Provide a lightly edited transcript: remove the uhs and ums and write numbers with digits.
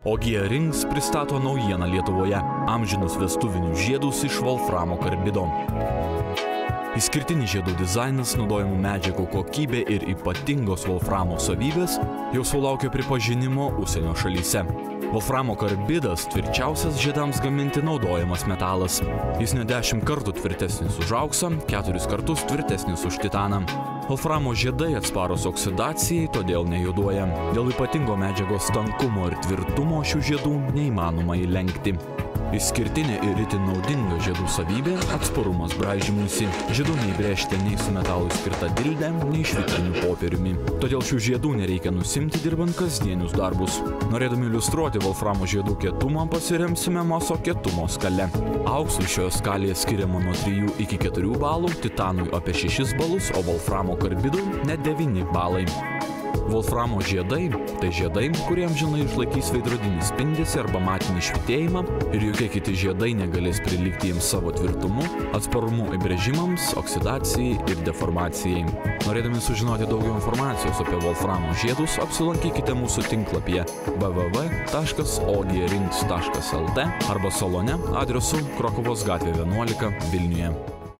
OG Rings pristato naujieną Lietuvoje – amžinus vestuvinius žiedus iš volframo karbido. Išskirtinis žiedų dizainas, naudojamų medžiagų kokybė ir ypatingos volframo savybės jau sulaukė pripažinimo užsienio šalyse. Volframo karbidas tvirčiausias žiedams gaminti naudojamas metalas. Jis net 10 kartų tvirtesnis už auksą, 4 kartus tvirtesnis už titaną. Volframo žiedai atsparūs oksidacijai, todėl nejuoduoja. Dėl ypatingo medžiagos tankumo ir tvirtumo šių žiedų neįmanoma įlenkti. Išskirtinė ir itin naudinga žiedų savybė – atsparumas braižymuisi. Žiedų neįbrėžti nei su metalui skirta dilde, nei švitriniu popieriumi. Todėl šių žiedų nereikia nusimti dirbant kasdienius darbus. Norėdami iliustruoti volframo žiedų kietumą, pasiremsime Moso kietumo skale. Auksui šioje skalėje skiriama nuo 3 iki 4 balų, titanui apie 6 balus, o volframo karbidui net 9 balai. Volframo žiedai – tai žiedai, kurie amžinai išlaikys veidrodinį spindesį arba matinį švytėjimą ir jokie kiti žiedai negalės prilygti jiems savo tvirtumu, atsparumu įbrėžimams, oksidacijai ir deformacijai. Norėdami sužinoti daugiau informacijos apie volframo žiedus, apsilankykite mūsų tinklapyje www.ogrings.lt arba salone adresu Krokuvos gatvė 11 Vilniuje.